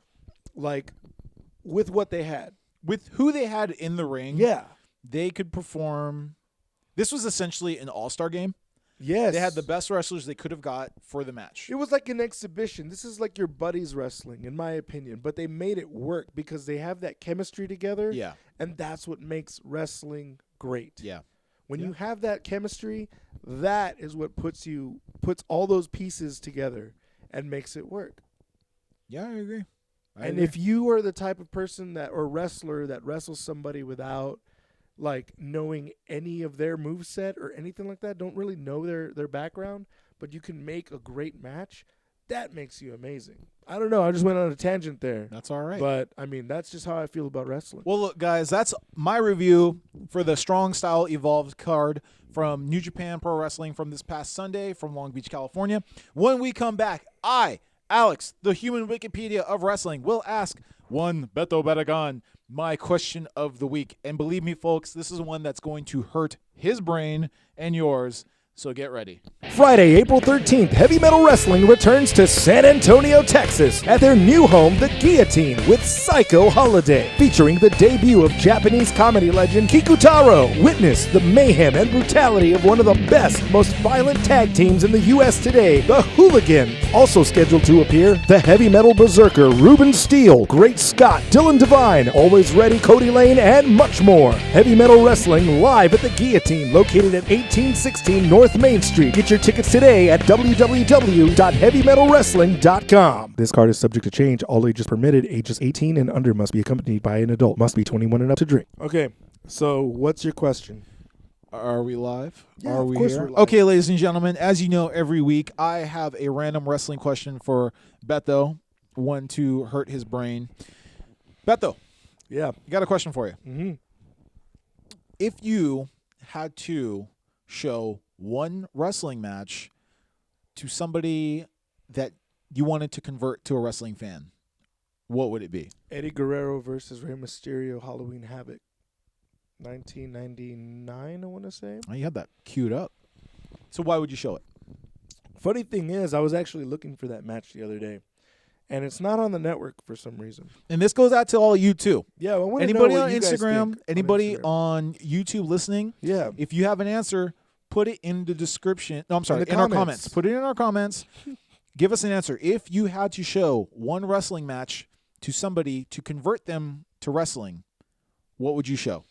Like, with what they had.
With who they had in the ring,
Yeah.
they could perform. This was essentially an all-star game.
Yes.
They had the best wrestlers they could have got for the match.
It was like an exhibition. This is like your buddies wrestling, in my opinion. But they made it work because they have that chemistry together.
Yeah.
And that's what makes wrestling great.
Yeah.
When you have that chemistry, that is what puts all those pieces together and makes it work.
Yeah, I agree.
And if you are the type of person or wrestler that wrestles somebody without like knowing any of their moveset or anything like that, don't really know their background, but you can make a great match, that makes you amazing. I don't know. I just went on a tangent there.
That's all right.
But, I mean, that's just how I feel about wrestling.
Well, look, guys, that's my review for the Strong Style Evolved card from New Japan Pro Wrestling from this past Sunday from Long Beach, California. When we come back, Alex, the human Wikipedia of wrestling, will ask one Beto Baragon my question of the week. And believe me, folks, this is one that's going to hurt his brain and yours. So get ready.
Friday, April 13th, Heavy Metal Wrestling returns to San Antonio, Texas at their new home, The Guillotine, with Psycho Holiday. Featuring the debut of Japanese comedy legend Kikutaro. Witness the mayhem and brutality of one of the best, most violent tag teams in the U.S. today, The Hooligan. Also scheduled to appear, the Heavy Metal Berserker Ruben Steele, Great Scott, Dylan Devine, Always Ready Cody Lane, and much more. Heavy Metal Wrestling live at The Guillotine, located at 1816 North Main Street. Get your tickets today at www.heavymetalwrestling.com. This card is subject to change. All ages permitted. Ages 18 and under must be accompanied by an adult. Must be 21 and up to drink. Okay, so what's your question?
Are we live?
Yeah,
Are
of
we
course
here?
we're live.
Okay, ladies and gentlemen, as you know, every week I have a random wrestling question for Beto, one to hurt his brain. Beto,
Yeah.
got a question for you.
Mm-hmm.
If you had to show one wrestling match to somebody that you wanted to convert to a wrestling fan, what would it be?
Eddie Guerrero versus Rey Mysterio, Halloween Havoc. 1999, I want to say.
Oh, you had that queued up. So why would you show it?
Funny thing is, I was actually looking for that match the other day, and it's not on the network for some reason.
And this goes out to all of you too.
Yeah, I want to
Anybody
know
on
what you guys
Instagram,
think
anybody
Instagram.
on YouTube listening,
Yeah.
if you have an answer, put it in the description. No, I'm sorry,
In the
in our
comments.
comments. Put it in our comments. Give us an answer. If you had to show one wrestling match to somebody to convert them to wrestling, what would you show?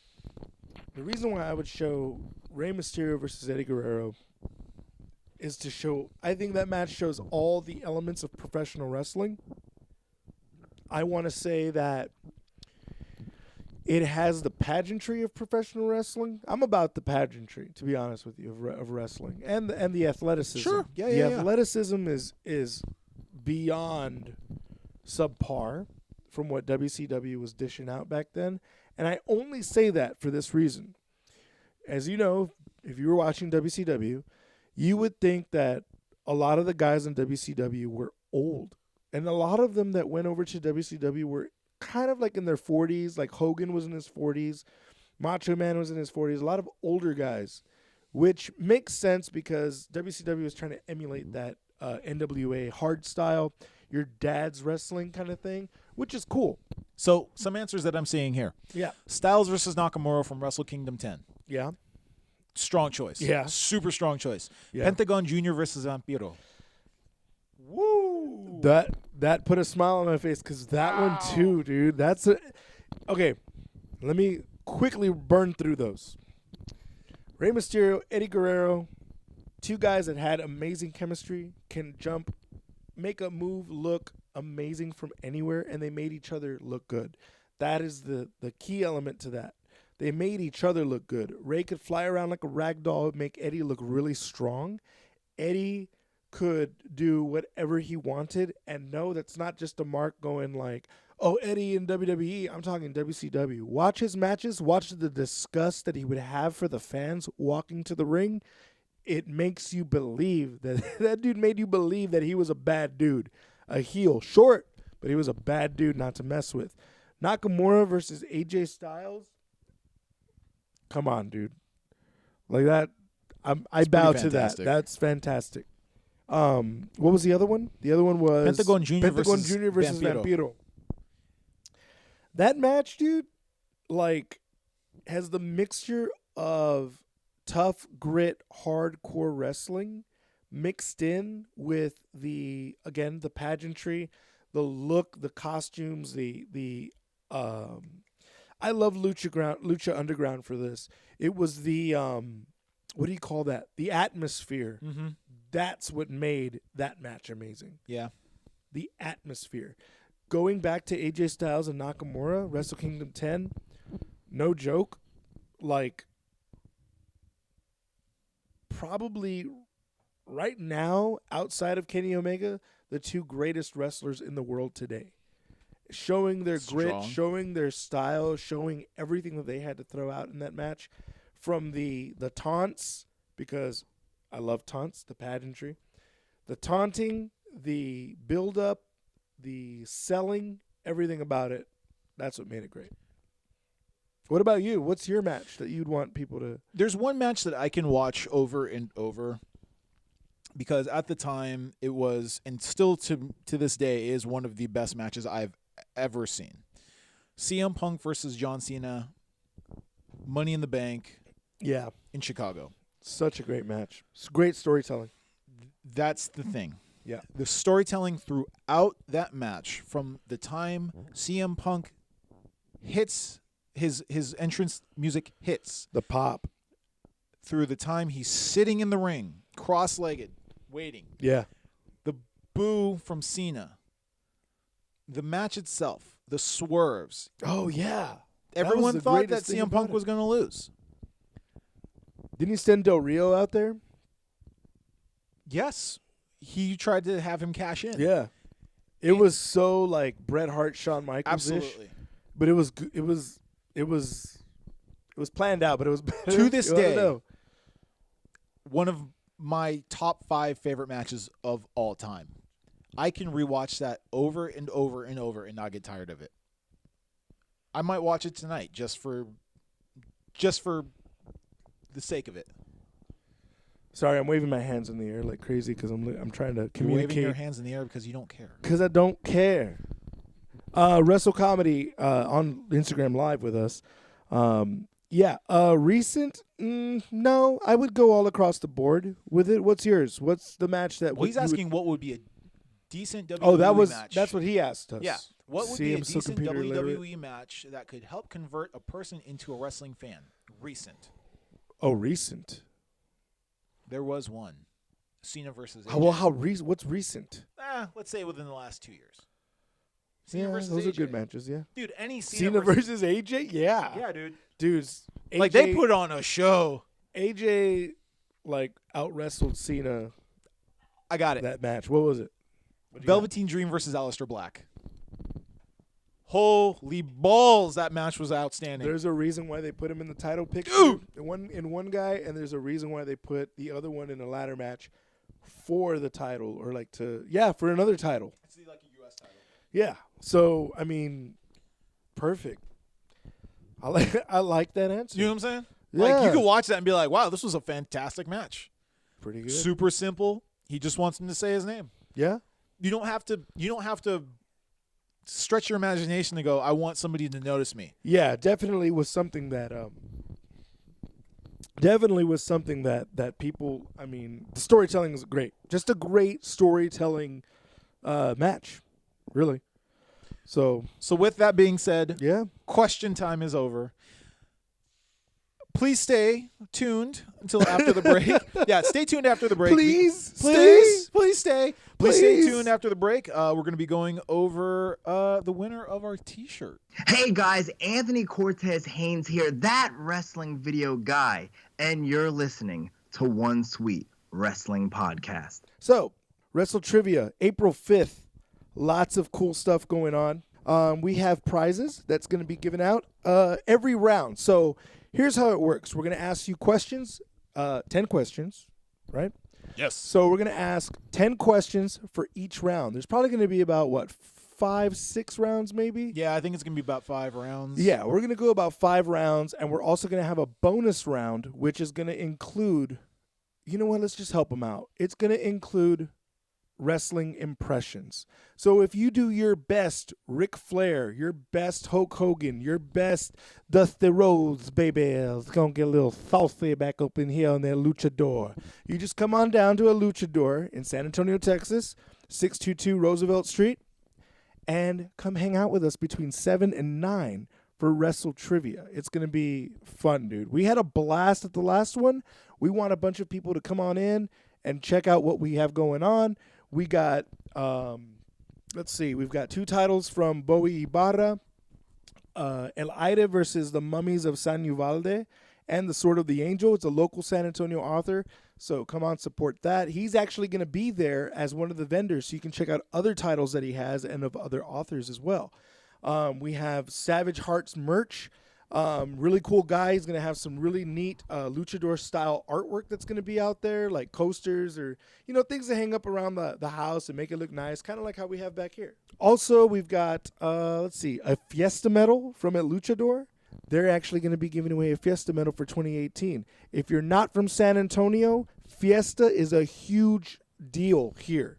The reason why I would show Rey Mysterio versus Eddie Guerrero is to show, I think that match shows all the elements of professional wrestling. I want to say that It has the pageantry of professional wrestling. I'm about the pageantry, to be honest with you, of wrestling, and the athleticism.
Sure. Yeah,
the
yeah.
athleticism is beyond subpar from what WCW was dishing out back then. And I only say that for this reason. As you know, if you were watching WCW, you would think that a lot of the guys in WCW were old. And a lot of them that went over to WCW were kind of like in their 40s. Like Hogan was in his 40s. Macho Man was in his 40s. A lot of older guys, which makes sense because WCW was trying to emulate that NWA hard style, your dad's wrestling kind of thing, which is cool.
So some answers that I'm seeing here.
Yeah.
Styles versus Nakamura from Wrestle Kingdom 10.
Yeah.
Strong choice.
Yeah.
Super strong choice.
Yeah.
Pentagon Jr. versus Vampiro.
Woo! That put a smile on my face because that one too, dude. Okay. Let me quickly burn through those. Rey Mysterio, Eddie Guerrero, two guys that had amazing chemistry, can jump, make a move look amazing from anywhere, and they made each other look good. That is the key element to that. They made each other look good. Rey could fly around like a rag doll, make Eddie look really strong. Eddie could do whatever he wanted, and no, that's not just a mark going like, oh, Eddie in WWE. I'm talking WCW. Watch his matches. Watch the disgust that he would have for the fans walking to the ring. It makes you believe that dude made you believe that he was a bad dude. A heel. Short, but he was a bad dude not to mess with. Nakamura versus AJ Styles. Come on, dude. Like that, I bow to that. That's fantastic. What was the other one? The other one was
Pentagon Jr. versus
Vampiro. That match, dude, like, has the mixture of tough grit, hardcore wrestling mixed in with the pageantry, the look, the costumes, I love Lucha Underground for this. It was the what do you call that? The atmosphere.
Mm-hmm.
That's what made that match amazing.
Yeah.
The atmosphere. Going back to AJ Styles and Nakamura, Wrestle Kingdom 10, no joke, like, probably right now, outside of Kenny Omega, the two greatest wrestlers in the world today. Showing their grit, showing their style, showing everything that they had to throw out in that match. From the taunts, because I love taunts, the pageantry. The taunting, the build-up, the selling, everything about it. That's what made it great. What about you? What's your match that you'd want people to...
There's one match that I can watch over and over because at the time it was, and still to this day, is one of the best matches I've ever seen. CM Punk versus John Cena, Money in the Bank.
Yeah.
In Chicago.
Such a great match. It's great storytelling.
That's the thing.
Yeah.
The storytelling throughout that match, from the time CM Punk hits his entrance music hits,
the pop,
through the time he's sitting in the ring, cross-legged, waiting.
Yeah.
The boo from Cena. The match itself, the swerves.
Oh, yeah.
Everyone thought that CM Punk was going to lose.
Didn't he send Del Rio out there?
Yes. He tried to have him cash in.
Yeah. It was so like Bret Hart, Shawn Michaels-ish.
Absolutely.
But it was planned out, but it was better.
To this day, one of my top 5 favorite matches of all time. I can rewatch that over and over and over and not get tired of it. I might watch it tonight just for the sake of it.
Sorry, I'm waving my hands in the air like crazy because I'm trying to communicate.
You're waving your hands in the air because you don't care.
Because I don't care. Wrestle Comedy on Instagram Live with us. Recent? No, I would go all across the board with it. What's yours? What's the match that?
Well, he's asking what would be a decent WWE match.
That's what he asked us.
Yeah. What would be a decent WWE match that could help convert a person into a wrestling fan? Recent.
Oh, recent.
There was one. Cena versus AJ.
Well, what's recent?
Let's say within the last 2 years. Cena
Yeah,
versus
those
AJ.
are good matches. Yeah.
Dude, any
Cena versus AJ. Yeah.
Yeah, dude.
Dudes. AJ,
Like they put on a show.
AJ like out wrestled Cena
I got it.
that match. What was it?
Velveteen Dream versus Aleister Black. Holy balls, that match was outstanding.
There's a reason why they put him in the title picture
Dude!
in one guy, and there's a reason why they put the other one in a ladder match for the title, or like for another title.
It's like a U.S. title.
Yeah. So I mean, perfect. I like that answer.
You know what I'm saying?
Yeah.
Like, you could watch that and be like, wow, this was a fantastic match.
Pretty good.
Super simple. He just wants him to say his name.
Yeah.
You don't have to stretch your imagination to go, I want somebody to notice me.
Yeah, definitely was something that people, I mean, the storytelling is great. Just a great storytelling match, really. So
with that being said,
yeah.
question time is over. Please stay tuned until after the break. Yeah, stay tuned after the break.
Please
stay. Please stay
Please.
tuned after the break. We're going to be going over the winner of our T-shirt.
Hey guys, Anthony Cortez Haynes here, that wrestling video guy, and you're listening to One Sweet Wrestling Podcast.
So, Wrestle Trivia, April 5th. Lots of cool stuff going on. We have prizes that's going to be given out every round. So, here's how it works. We're going to ask you questions, 10 questions, right?
Yes.
So we're going to ask 10 questions for each round. There's probably going to be about, 5-6 rounds maybe?
Yeah, I think it's going to be about 5 rounds.
Yeah, we're going to go about 5 rounds, and we're also going to have a bonus round, which is going to include, you know what, let's just help them out. It's going to include wrestling impressions. So if you do your best Ric Flair, your best Hulk Hogan, your best Dusty Rhodes, baby, it's going to get a little saucy back up in here on that luchador. You just come on down to a luchador in San Antonio, Texas, 622 Roosevelt Street, and come hang out with us between 7 and 9 for Wrestle Trivia. It's going to be fun, dude. We had a blast at the last one. We want a bunch of people to come on in and check out what we have going on. We got, we've got 2 titles from Bowie Ibarra, El Aire versus the Mummies of San Uvalde, and The Sword of the Angel. It's a local San Antonio author, so come on, support that. He's actually going to be there as one of the vendors, so you can check out other titles that he has and of other authors as well. We have Savage Hearts merch. Really cool guy. He's going to have some really neat luchador-style artwork that's going to be out there, like coasters or, things to hang up around the house and make it look nice, kind of like how we have back here. Also, we've got, a Fiesta medal from El Luchador. They're actually going to be giving away a Fiesta medal for 2018. If you're not from San Antonio, Fiesta is a huge deal here.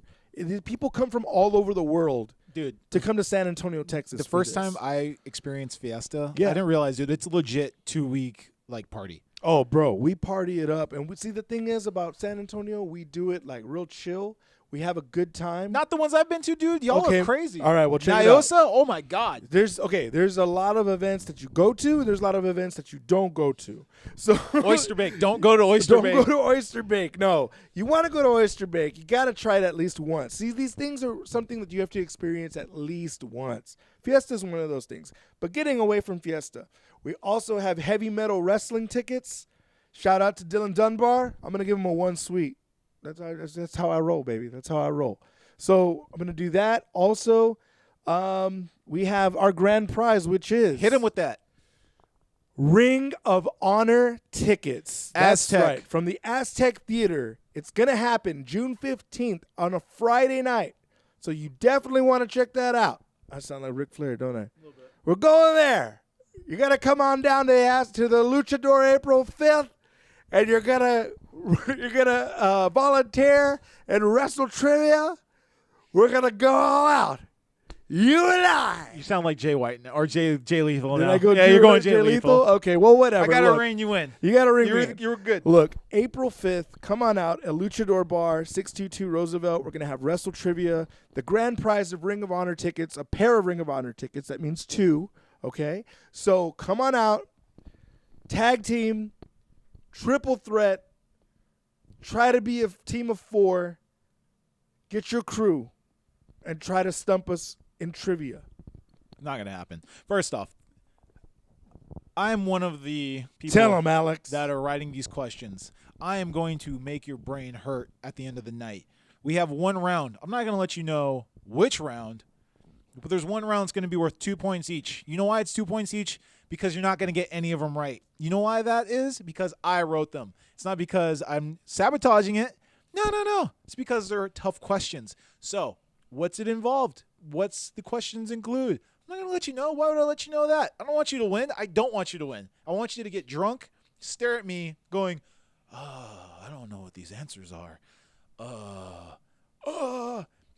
People come from all over the world, dude, to come to San Antonio, Texas.
The first time I experienced Fiesta,
Yeah.
I didn't realize, dude, it's a legit 2-week party.
Oh, bro, we party it up. And the thing is about San Antonio, we do it real chill. We have a good time.
Not the ones I've been to, dude. Y'all are crazy.
All right, well, check it out.
Nyosa, oh my God.
There's a lot of events that you go to. There's a lot of events that you don't go to. So
Oyster Bake. Don't go to Oyster Bake.
Don't go to Oyster Bake. No, you want to go to Oyster Bake. You got to try it at least once. See, these things are something that you have to experience at least once. Fiesta is one of those things. But getting away from Fiesta, we also have heavy metal wrestling tickets. Shout out to Dylan Dunbar. I'm going to give him a 1 sweet. That's how I roll, baby. That's how I roll. So I'm going to do that. Also, we have our grand prize, which is...
Hit him with that.
Ring of Honor tickets. That's
Aztec.
right. From the Aztec Theater. It's going to happen June 15th on a Friday night. So you definitely want to check that out. I sound like Ric Flair, don't I? A little bit. We're going there. You got to come on down to the Luchador April 5th, and you're gonna volunteer and Wrestle Trivia. We're gonna go all out. You and I.
You sound like Jay White now, or Jay Lethal
Did
now.
I go
you're going Jay Lethal.
Okay, well, whatever.
I got to
Look,
rein you in.
You got to rein me in.
You were good.
Look, April 5th, come on out at Luchador Bar, 622 Roosevelt. We're going to have Wrestle Trivia, the grand prize of Ring of Honor tickets, a pair of Ring of Honor tickets. That means 2, okay? So come on out, tag team, triple threat, try to be a team of 4, get your crew, and try to stump us in trivia.
Not going to happen. First off, I'm one of the people
Tell him, Alex.
that are writing these questions. I am going to make your brain hurt at the end of the night. We have one round. I'm not going to let you know which round, but there's one round that's going to be worth 2 points each. You know why it's 2 points each? Because you're not going to get any of them right. You know why that is? Because I wrote them. It's not because I'm sabotaging it. No. It's because they're tough questions. So what's it involved? What's the questions include? I'm not going to let you know. Why would I let you know that? I don't want you to win. I don't want you to win. I want you to get drunk, stare at me going, I don't know what these answers are.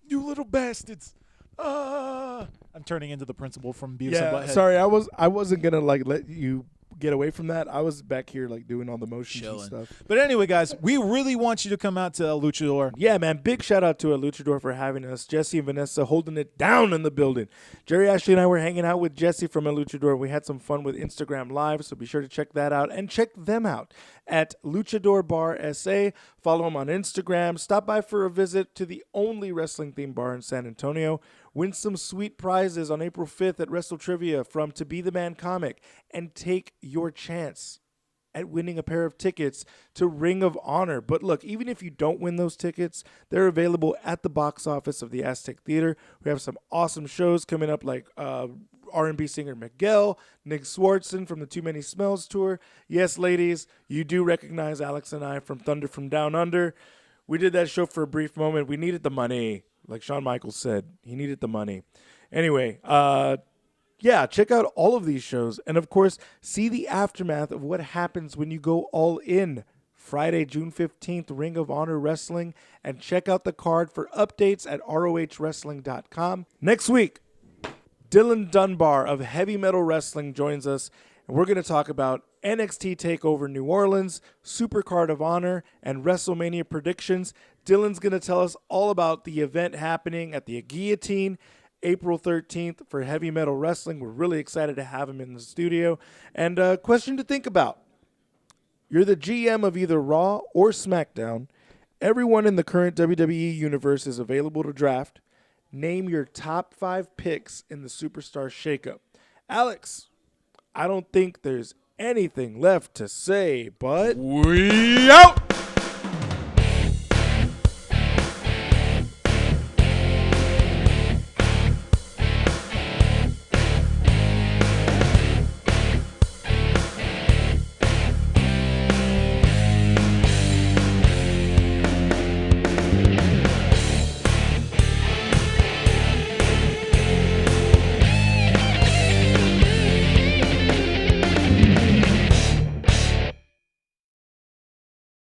You little bastards. I'm turning into the principal from Beavis and
Yeah,
Butthead.
sorry, I wasn't gonna let you get away from that. I was back here doing all the motions and stuff.
But anyway, guys, we really want you to come out to El Luchador.
Yeah, man, big shout out to El Luchador for having us. Jesse and Vanessa holding it down in the building. Jerry, Ashley, and I were hanging out with Jesse from El Luchador. We had some fun with Instagram Live, so be sure to check that out and check them out at Luchador Bar SA. Follow them on Instagram. Stop by for a visit to the only wrestling-themed bar in San Antonio. Win some sweet prizes on April 5th at Wrestle Trivia from To Be the Man Comic, and take your chance at winning a pair of tickets to Ring of Honor. But look, even if you don't win those tickets, they're available at the box office of the Aztec Theater. We have some awesome shows coming up, like R&B singer Miguel, Nick Swartzen from the Too Many Smells tour. Yes, ladies, you do recognize Alex and I from Thunder from Down Under. We did that show for a brief moment. We needed the money. Like Shawn Michaels said, he needed the money. Anyway, yeah, check out all of these shows. And, of course, see the aftermath of what happens when you go all in. Friday, June 15th, Ring of Honor Wrestling. And check out the card for updates at rohwrestling.com. Next week, Dylan Dunbar of Heavy Metal Wrestling joins us. And we're going to talk about NXT TakeOver New Orleans, Supercard of Honor, and WrestleMania predictions. Dylan's going to tell us all about the event happening at the Guillotine, April 13th for Heavy Metal Wrestling. We're really excited to have him in the studio. And a question to think about. You're the GM of either Raw or SmackDown. Everyone in the current WWE universe is available to draft. Name your top 5 picks in the Superstar Shakeup. Alex, I don't think there's anything left to say, but
We out!